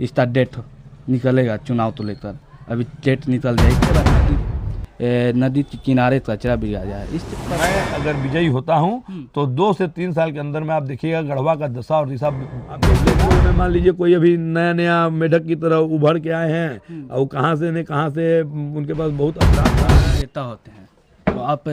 इसका डेट निकलेगा चुनाव को लेकर। अभी डेट निकल जाए इसके बाद नदी के किनारे कचरा बिगा जाए। इस मैं अगर विजयी होता हूं तो 2 से 3 साल के अंदर में आप देखिएगा गढ़वा का दशा और दिशा आप देख लेंगे। मान लीजिए कोई अभी नया नया मेढक की तरह उभर के आए हैं और कहाँ से उनके पास बहुत अपराध नेता होते हैं, तो आप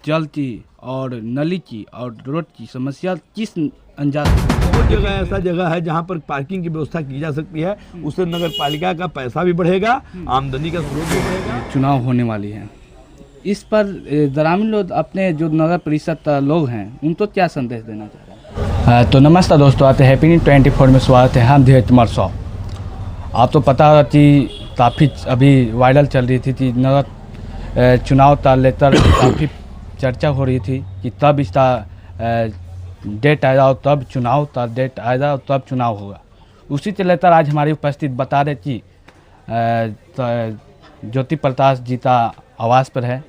जल की और नली की और रोड की समस्या किस अंजाम? बहुत जगह ऐसा जगह है जहाँ पर पार्किंग की व्यवस्था की जा सकती है, उससे नगर पालिका का पैसा भी बढ़ेगा, आमदनी का स्रोत भी बढ़ेगा। चुनाव होने वाली है, इस पर ग्रामीण लोग अपने जो नगर परिषद लोग हैं उनको क्या संदेश देना चाह रहे हैं? तो नमस्कार दोस्तों, आते हैप्पी न्यूज़ 24 में स्वागत है। हम धीरज कुमार साहु। आप तो पता होगा कि काफ़ी अभी वायरल चल रही थी कि नगर चुनाव का लेकर काफ़ी चर्चा हो रही थी कि तब इसका डेट आएगा और तब चुनाव का डेट आएगा और तब चुनाव होगा। उसी के लेकर आज हमारे उपस्थित बता रहे कि ज्योति प्रकाश जी का आवास पर है,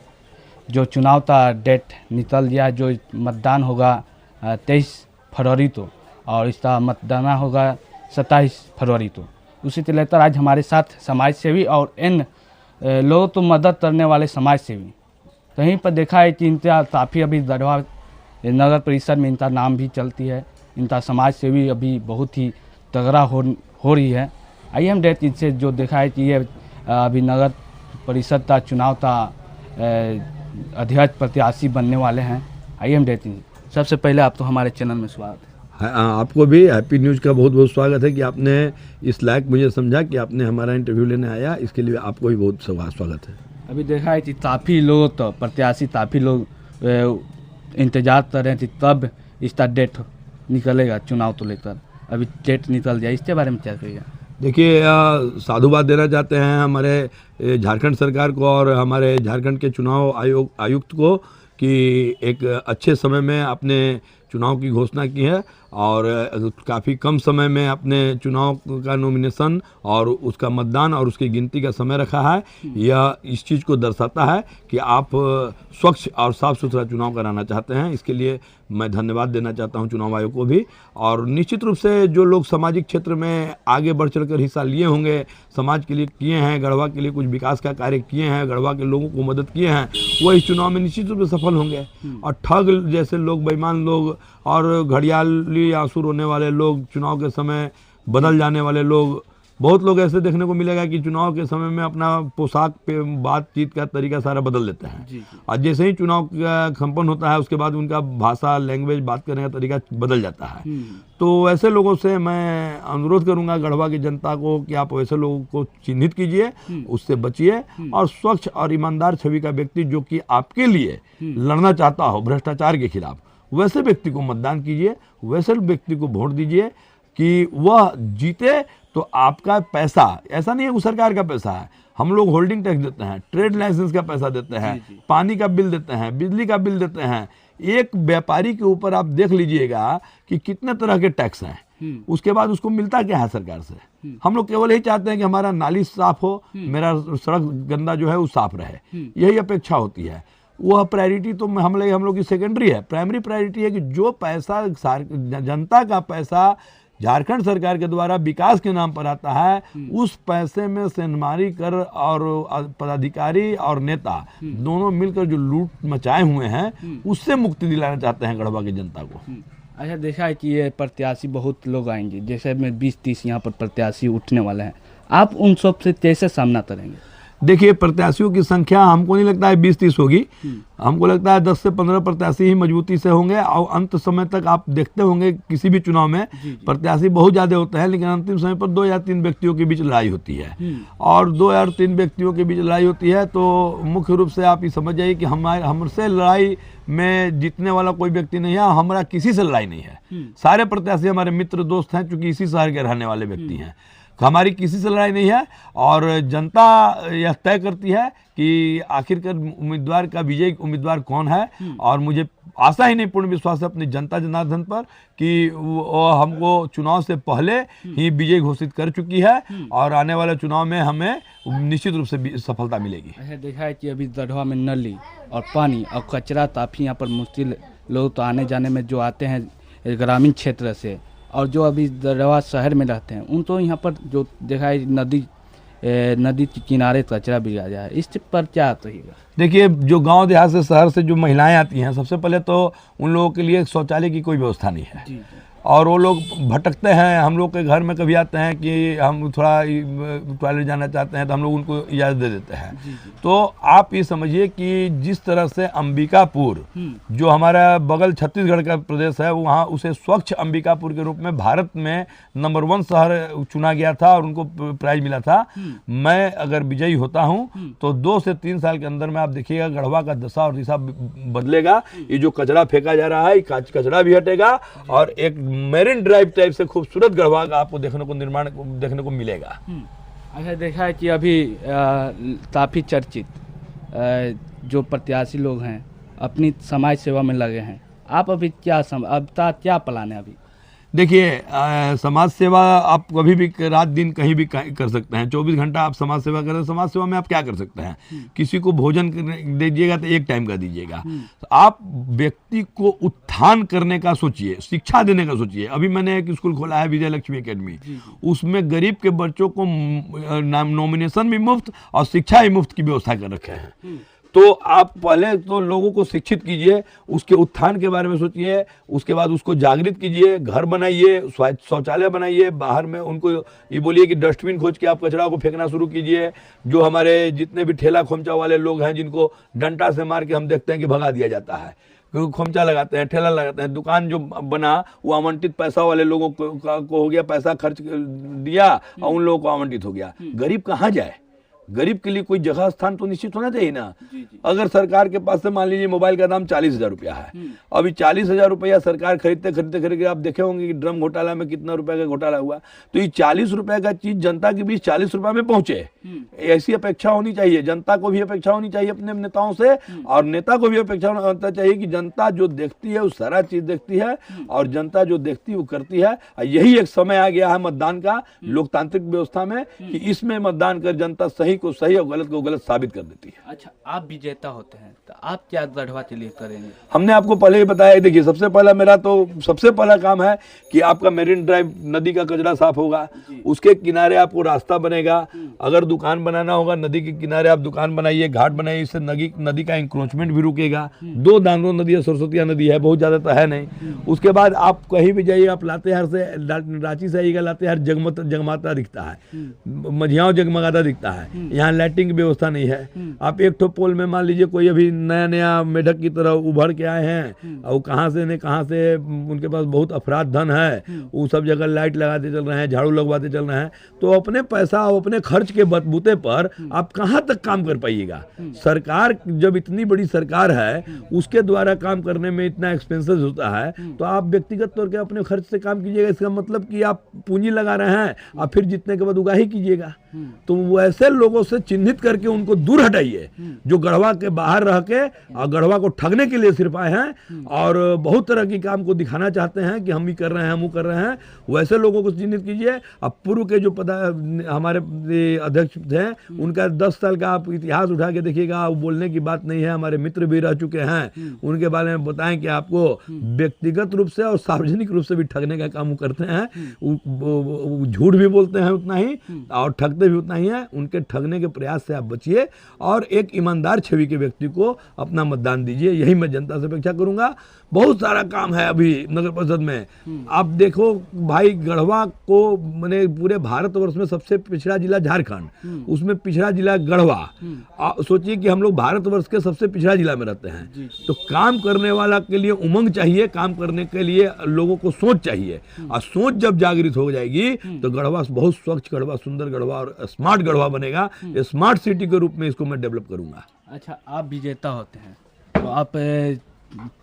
जो चुनाव का डेट निकल गया, जो मतदान होगा 23 फरवरी को और इसका मतदान होगा 27 फरवरी को। उसी के लेकर आज हमारे साथ समाज सेवी और इन लोगों को मदद करने वाले समाज सेवी, कहीं पर देखा है कि इनका काफ़ी अभी गढ़वा नगर परिषद में इनका नाम भी चलती है, इनका समाज सेवी अभी बहुत ही तगड़ा हो रही है। आइए हम देखते इनसे जो देखा है कि ये अभी नगर परिषद का चुनाव का अध्यक्ष प्रत्याशी बनने वाले हैं। आइए हम देखते हैं। सबसे पहले आप तो हमारे चैनल में स्वागत है। आपको भी हैप्पी न्यूज़ का बहुत बहुत स्वागत है कि आपने इस लायक मुझे समझा कि आपने हमारा इंटरव्यू लेने आया, इसके लिए आपको भी बहुत स्वागत है। अभी देखा है कि काफ़ी लोग तो प्रत्याशी काफ़ी लोग इंतजार कर रहे हैं कि तब इसका डेट निकलेगा चुनाव को लेकर। अभी डेट निकल जाए, इसके बारे में क्या कहिएगा? देखिए, साधुवाद देना चाहते हैं हमारे झारखंड सरकार को और हमारे झारखंड के चुनाव आयुक्त को कि एक अच्छे समय में अपने चुनाव की घोषणा की है और काफ़ी कम समय में अपने चुनाव का नॉमिनेशन और उसका मतदान और उसकी गिनती का समय रखा है। यह इस चीज़ को दर्शाता है कि आप स्वच्छ और साफ़ सुथरा चुनाव कराना चाहते हैं। इसके लिए मैं धन्यवाद देना चाहता हूं चुनाव आयोग को भी। और निश्चित रूप से जो लोग सामाजिक क्षेत्र में आगे बढ़ चढ़कर हिस्सा लिए होंगे, समाज के लिए किए हैं, गढ़वा के लिए कुछ विकास का कार्य किए हैं, गढ़वा के लोगों को मदद किए हैं, वो इस चुनाव में निश्चित रूप से सफल होंगे। और ठग जैसे लोग, बेईमान लोग और घड़ियाली आंसू रोने वाले लोग, चुनाव के समय बदल जाने वाले लोग, बहुत लोग ऐसे देखने को मिलेगा कि चुनाव के समय में अपना पोशाक पे बातचीत का तरीका सारा बदल देते हैं और जैसे ही चुनाव का संपन्न होता है उसके बाद उनका भाषा, लैंग्वेज, बात करने का तरीका बदल जाता है। तो ऐसे लोगों से मैं अनुरोध करूंगा गढ़वा की जनता को कि आप वैसे लोगों को चिन्हित कीजिए, उससे बचिए और स्वच्छ और ईमानदार छवि का व्यक्ति जो कि आपके लिए लड़ना चाहता हो भ्रष्टाचार के खिलाफ, वैसे व्यक्ति को मतदान कीजिए, वैसे व्यक्ति को वोट दीजिए कि वह जीते। तो आपका पैसा ऐसा नहीं है वो सरकार का पैसा है, हम लोग होल्डिंग टैक्स देते हैं, ट्रेड लाइसेंस का पैसा देते हैं, पानी का बिल देते हैं, बिजली का बिल देते हैं। एक व्यापारी के ऊपर आप देख लीजिएगा कि कितने तरह के टैक्स हैं, उसके बाद उसको मिलता क्या है सरकार से। हम लोग केवल यही चाहते हैं कि हमारा नाली साफ हो, मेरा सड़क गंदा जो है वो साफ रहे, यही अपेक्षा होती है। वह प्रायोरिटी तो हम लोग की सेकेंडरी है। प्राइमरी प्रायोरिटी है कि जो पैसा जनता का पैसा झारखंड सरकार के द्वारा विकास के नाम पर आता है, उस पैसे में सेंधमारी कर और पदाधिकारी और नेता दोनों मिलकर जो लूट मचाए हुए हैं, उससे मुक्ति दिलाना चाहते हैं गढ़वा की जनता को। अच्छा, देखा है कि ये प्रत्याशी बहुत लोग आएंगे, जैसे में 20-30 यहाँ पर प्रत्याशी उठने वाले हैं, आप उन सब से कैसे सामना करेंगे? देखिए, प्रत्याशियों की संख्या हमको नहीं लगता है 20-30 होगी, हमको लगता है 10 से 15 प्रत्याशी ही मजबूती से होंगे। और अंत समय तक आप देखते होंगे किसी भी चुनाव में प्रत्याशी बहुत ज़्यादा होते हैं, लेकिन अंतिम समय पर 2 या 3 व्यक्तियों के बीच लड़ाई होती है। और 2 या 3 व्यक्तियों के बीच लड़ाई होती है तो मुख्य रूप से आप ये समझ जाइए कि हमसे लड़ाई में जीतने वाला कोई व्यक्ति नहीं है, हमारा किसी से लड़ाई नहीं है। सारे प्रत्याशी हमारे मित्र दोस्त हैं, चूँकि इसी शहर के रहने वाले व्यक्ति हैं। हमारी किसी से लड़ाई नहीं है और जनता यह तय करती है कि आखिरकार उम्मीदवार का विजयी उम्मीदवार कौन है। और मुझे आशा ही नहीं, पूर्ण विश्वास है अपनी जनता जनार्दन पर कि वो हमको चुनाव से पहले ही विजयी घोषित कर चुकी है और आने वाले चुनाव में हमें निश्चित रूप से सफलता मिलेगी। ऐसा देखा है कि अभी गढ़वा में नली और पानी और कचरा काफ़ी यहाँ पर मुश्किल, लोग तो आने जाने में जो आते हैं ग्रामीण क्षेत्र से और जो अभी दरवा शहर में रहते हैं उन तो यहाँ पर जो देखा है नदी के किनारे कचरा बिगाड़ जाए, इस पर क्या कहिएगा? देखिए, जो गांव देहात से शहर से जो महिलाएं आती हैं, सबसे पहले तो उन लोगों के लिए शौचालय की कोई व्यवस्था नहीं है। जी। और वो लोग भटकते हैं। हम लोग के घर में कभी आते हैं कि हम थोड़ा टॉयलेट जाना चाहते हैं तो हम लोग उनको इजाज़त दे देते हैं। जी। तो आप ये समझिए कि जिस तरह से अंबिकापुर जो हमारा बगल छत्तीसगढ़ का प्रदेश है, वहाँ उसे स्वच्छ अंबिकापुर के रूप में भारत में नंबर 1 शहर चुना गया था और उनको प्राइज मिला था। मैं अगर विजयी होता हूँ तो 2 से 3 साल के अंदर में आप देखिएगा गढ़वा का दशा और दिशा बदलेगा। ये जो कचरा फेंका जा रहा है, कचरा भी हटेगा और एक मेरिन ड्राइव टाइप से खूबसूरत गढ़वा का आपको देखने को मिलेगा। अच्छा, देखा है कि अभी काफ़ी चर्चित जो प्रत्याशी लोग हैं अपनी समाज सेवा में लगे हैं, आप अभी क्या प्लान है अभी? देखिए, समाज सेवा आप कभी भी रात दिन कहीं भी कर सकते हैं। 24 घंटा आप समाज सेवा करें। समाज सेवा में आप क्या कर सकते हैं? किसी को भोजन दीजिएगा तो 1 टाइम का दीजिएगा। तो आप व्यक्ति को उत्थान करने का सोचिए, शिक्षा देने का सोचिए। अभी मैंने एक स्कूल खोला है, विजय लक्ष्मी एकेडमी। उसमें गरीब के बच्चों को नॉमिनेशन भी मुफ्त और शिक्षा भी मुफ्त की व्यवस्था कर रखे हैं। तो आप पहले तो लोगों को शिक्षित कीजिए, उसके उत्थान के बारे में सोचिए, उसके बाद उसको जागृत कीजिए, घर बनाइए, शौचालय बनाइए, बाहर में उनको ये बोलिए कि डस्टबिन खोज के आप कचरा को फेंकना शुरू कीजिए। जो हमारे जितने भी ठेला खोमचा वाले लोग हैं, जिनको डंडा से मार के हम देखते हैं कि भगा दिया जाता है, क्योंकि खोमचा लगाते हैं, ठेला लगाते हैं, दुकान जो बना वो आवंटित पैसा वाले लोगों को हो गया, पैसा खर्च दिया और उन लोगों को आवंटित हो गया। गरीब कहाँ जाए? गरीब के लिए कोई जगह स्थान तो निश्चित होना चाहिए ना। अगर सरकार के पास से मान लीजिए मोबाइल का दाम 40,000 रुपया है, अभी 40,000 रुपया सरकार खरीदते आप देखे होंगे कि ड्रम घोटाला में कितना रुपए का घोटाला हुआ। तो ये 40 रुपए का चीज जनता के बीच 40 रुपए में पहुंचे, ऐसी अपेक्षा होनी चाहिए। जनता को भी अपेक्षा होनी चाहिए अपने नेताओं से, और नेता को भी अपेक्षा होना चाहिए कि जनता जो देखती है वो सारा चीज देखती है, और जनता जो देखती है वो करती है। यही एक समय आ गया है मतदान का लोकतांत्रिक व्यवस्था में कि इसमें मतदान कर जनता सही को सही और गलत को गलत साबित कर देती है। अच्छा, आप विजेता होते हैं तो आप क्या गढ़वा के लिए करेंगे? हमने आपको पहले ही बताया। देखिए, सबसे पहला काम है कि आपका मेरिन ड्राइव नदी का कचरा साफ होगा, उसके किनारे आपको रास्ता बनेगा। अगर दुकान बनाना होगा, नदी के किनारे आप दुकान बनाइए, घाट बनाइए, इससे नदी का इंक्रोचमेंट भी रुकेगा। 2 दानों नदी है, सरस्वती नदी है, बहुत ज्यादा तो है नहीं। उसके बाद आप कहीं भी जाइए, आप लातेहार से रांची से आइएगा, लातेहार जगमगाता दिखता है, मझियाओं जगमगाता दिखता है। यहाँ लाइटिंग की व्यवस्था नहीं है। आप एक ठो पोल में मान लीजिए कोई अभी नया मेढक की तरह उभर के आए हैं और कहाँ से उनके पास बहुत अफराध धन है, वो सब जगह लाइट लगाते चल रहे हैं, झाड़ू लगवाते चल रहे हैं। तो अपने पैसा और अपने खर्च के बूते पर आप कहाँ तक काम कर पाइएगा? सरकार जब इतनी बड़ी सरकार है, उसके द्वारा काम करने में इतना एक्सपेंसेस होता है, तो आप व्यक्तिगत तौर पर अपने खर्च से काम कीजिएगा। इसका मतलब कि आप पूंजी लगा रहे हैं और फिर जीतने के बाद उगाही कीजिएगा। तो वैसे लोगों से चिन्हित करके उनको दूर हटाइए जो गढ़वा के बाहर रह के और गढ़वा को ठगने के लिए सिर्फ आए हैं और बहुत तरह की काम को दिखाना चाहते हैं कि हम ही कर रहे हैं, हम वो कर रहे हैं। वैसे लोगों को चिन्हित कीजिए। अब पूर्व के जो हमारे अध्यक्ष थे, उनका 10 साल का आप इतिहास उठा के देखिएगा, वो बोलने की बात नहीं है। हमारे मित्र भी रह चुके हैं, उनके बारे में बताएं कि आपको व्यक्तिगत रूप से और सार्वजनिक रूप से भी ठगने का काम करते हैं। झूठ भी बोलते हैं उतना ही और ठगते भी उतना ही है। उनके ठगने के प्रयास से आप बचिए और एक ईमानदार छवि के व्यक्ति को अपना मतदान दीजिए। यही मैं जनता से अपेक्षा करूंगा। बहुत सारा काम है अभी नगर परिषद में। आप देखो भाई, गढ़वा को मैंने पूरे भारतवर्ष में सबसे पिछड़ा जिला झारखंड, उसमें पिछड़ा जिला गढ़वा। सोचिए कि हम लोग भारतवर्ष के सबसे पिछड़ा जिला में रहते हैं। तो काम करने वाला के लिए उमंग चाहिए, काम करने के लिए लोगों को सोच चाहिए, और सोच जब जागृत हो जाएगी तो गढ़वा बहुत स्वच्छ गढ़वा, सुंदर गढ़वा और स्मार्ट गढ़वा बनेगा। स्मार्ट सिटी के रूप में इसको मैं डेवलप करूंगा। अच्छा, आप विजेता होते हैं तो आप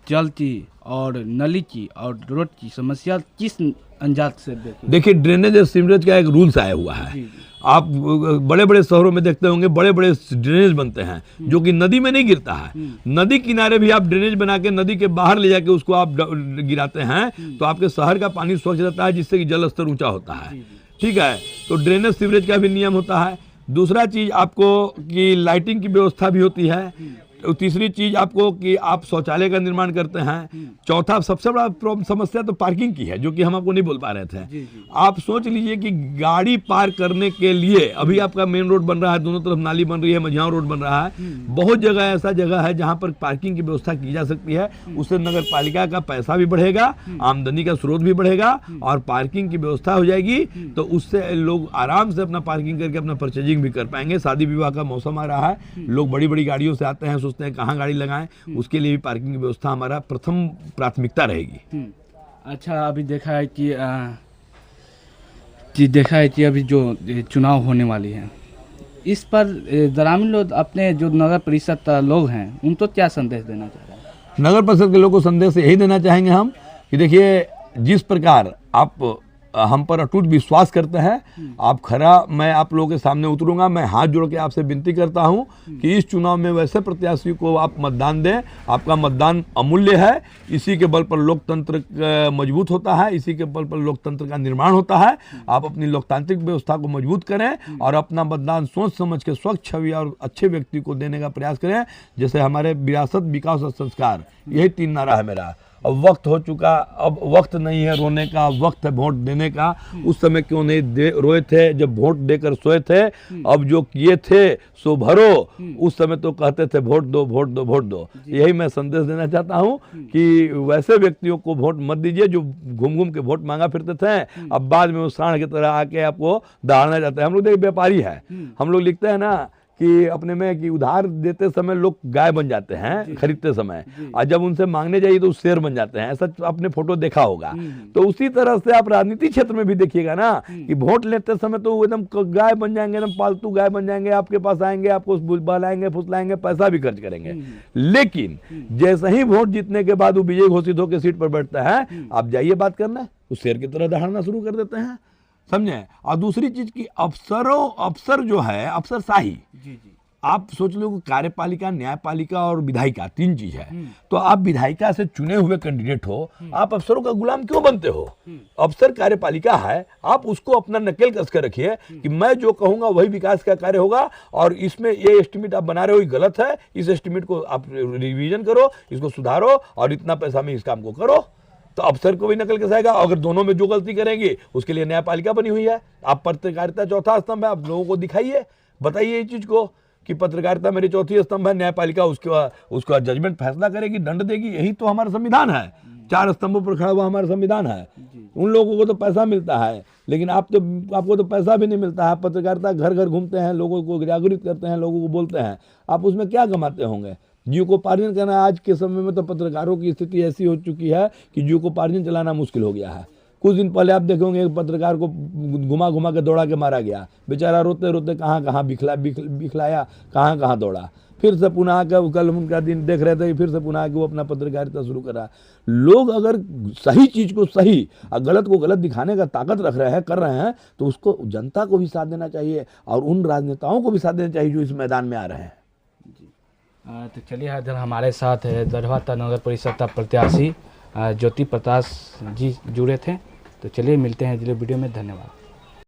जल की और नली की और रोड की समस्या किस अंदाज से देखिए, ड्रेनेज और सीवरेज का एक रूल्स आया हुआ है। आप बड़े बड़े शहरों में देखते होंगे, बड़े बड़े ड्रेनेज बनते हैं जो कि नदी में नहीं गिरता है। नदी किनारे भी आप ड्रेनेज बना के नदी के बाहर ले जाके उसको आप गिराते हैं, तो आपके शहर का पानी स्वच्छ रहता है, जिससे कि जल स्तर ऊंचा होता है। ठीक है, तो ड्रेनेज सीवरेज का भी नियम होता है। दूसरा चीज आपको कि लाइटिंग की व्यवस्था भी होती है। तीसरी चीज आपको कि आप शौचालय का निर्माण करते हैं। चौथा सबसे बड़ा समस्या तो पार्किंग की है, जो कि हम आपको नहीं बोल पा रहे थे। आप सोच लीजिए कि गाड़ी पार्क करने के लिए अभी आपका मेन रोड बन रहा है, दोनों तरफ नाली बन रही है, मझियाओं रोड बन रहा है, बहुत जगह ऐसा जगह है जहां पर पार्किंग की व्यवस्था की जा सकती है। उससे नगर पालिका का पैसा भी बढ़ेगा, आमदनी का स्रोत भी बढ़ेगा और पार्किंग की व्यवस्था हो जाएगी, तो उससे लोग आराम से अपना पार्किंग करके अपना परचेजिंग भी कर पाएंगे। शादी विवाह का मौसम आ रहा है, लोग बड़ी बड़ी गाड़ियों से आते हैं, सोचते हैं कहाँ गाड़ी लगाएं, उसके लिए भी पार्किंग की व्यवस्था हमारा प्रथम प्राथमिकता रहेगी। अच्छा, अभी देखा है कि अभी जो चुनाव होने वाली है, इस पर ग्रामीण लोग अपने जो नगर परिषद लोग हैं उनको क्या संदेश देना चाह रहे हैं? नगर परिषद के लोगों को संदेश यही देना चाहेंगे हम कि देखिए, जिस प्रकार आप हम पर अटूट विश्वास करते हैं, आप खरा मैं आप लोगों के सामने उतरूंगा। मैं हाथ जोड़ के आपसे विनती करता हूं कि इस चुनाव में वैसे प्रत्याशी को आप मतदान दें। आपका मतदान अमूल्य है, इसी के बल पर लोकतंत्र मजबूत होता है, इसी के बल पर लोकतंत्र का निर्माण होता है। आप अपनी लोकतांत्रिक व्यवस्था को मजबूत करें और अपना मतदान सोच समझ के स्वच्छ छवि और अच्छे व्यक्ति को देने का प्रयास करें। जैसे हमारे विरासत, विकास और संस्कार, यही 3 नारा है मेरा। अब वक्त हो चुका, अब वक्त नहीं है रोने का, वक्त है वोट देने का। उस समय क्यों नहीं रोए थे जब वोट देकर सोए थे? अब जो किए थे सो भरो। उस समय तो कहते थे वोट दो वोट दो वोट दो। यही मैं संदेश देना चाहता हूं कि वैसे व्यक्तियों को वोट मत दीजिए जो घूम घूम के वोट मांगा फिरते थे, अब बाद में वो सांड की तरह आके आपको दहाड़ना चाहते हैं। हम लोग देखिए व्यापारी है, हम लोग लिखते हैं ना कि अपने में कि उधार देते समय लोग गाय बन जाते हैं खरीदते समय, और जब उनसे मांगने जाइए तो शेर बन जाते हैं। ऐसा आपने फोटो देखा होगा। तो उसी तरह से आप राजनीतिक क्षेत्र में भी देखिएगा ना कि वोट लेते समय तो वो एकदम गाय बन जाएंगे, एकदम पालतू गाय बन जाएंगे, आपके पास आएंगे, आपको बहलाएंगे फुसलाएंगे, पैसा भी खर्च करेंगे। लेकिन जैसे ही वोट जीतने के बाद वो विजय घोषित होकर सीट पर बैठता है, आप जाइए बात करना, उस शेर की तरह दहाड़ना शुरू कर देते हैं, समझे। और दूसरी चीज की अफसर जो है, अफसरशाही, आप सोच लो कार्यपालिका, न्यायपालिका और विधायिका 3 चीज है। तो आप विधायिका से चुने हुए कैंडिडेट हो, आप अफसरों का गुलाम क्यों बनते हो? अफसर कार्यपालिका है, आप उसको अपना नकेल कस कर रखिए कि मैं जो कहूंगा वही विकास का कार्य होगा, और इसमें ये एस्टिमेट आप बना रहे हो ये गलत है, इस एस्टिमेट को आप रिवीजन करो, इसको सुधारो और इतना पैसा में इस काम को करो। तो अफसर को भी नकल कसाएगा। अगर दोनों में जो गलती करेंगे उसके लिए न्यायपालिका बनी हुई है। आप पत्रकारिता चौथा स्तंभ है, आप लोगों को दिखाइए, बताइए इस चीज को कि पत्रकारिता मेरी चौथी स्तंभ है, न्यायपालिका उसका जजमेंट फैसला करेगी, दंड देगी। यही तो हमारा संविधान है, 4 स्तंभों पर खड़ा हुआ हमारा संविधान है। उन लोगों को तो पैसा मिलता है, लेकिन आपको तो पैसा भी नहीं मिलता है। पत्रकारिता घर घर घूमते हैं, लोगों को जागरूक करते हैं, लोगों को बोलते हैं, आप उसमें क्या कमाते होंगे? जीविकोपार्जन करना आज के समय में तो पत्रकारों की स्थिति ऐसी हो चुकी है कि जीविकोपार्जन चलाना मुश्किल हो गया है। कुछ दिन पहले आप देखोगे एक पत्रकार को घुमा घुमा के दौड़ा के मारा गया, बेचारा रोते रोते कहाँ कहाँ बिखलाया, कहाँ कहाँ दौड़ा। फिर से पुनः आकर कल उनका दिन देख रहे थे, फिर से पुनः आके वो अपना पत्रकारिता शुरू करा। लोग अगर सही चीज को सही और गलत को गलत दिखाने का ताकत रख रहे हैं, कर रहे हैं, तो उसको जनता को भी साथ देना चाहिए और उन राजनेताओं को भी साथ देना चाहिए जो इस मैदान में आ रहे हैं। तो चलिए, इधर हमारे साथ दरभा नगर परिषद का प्रत्याशी ज्योति प्रकाश जी जुड़े थे। तो चलिए मिलते हैं अगले वीडियो में, धन्यवाद।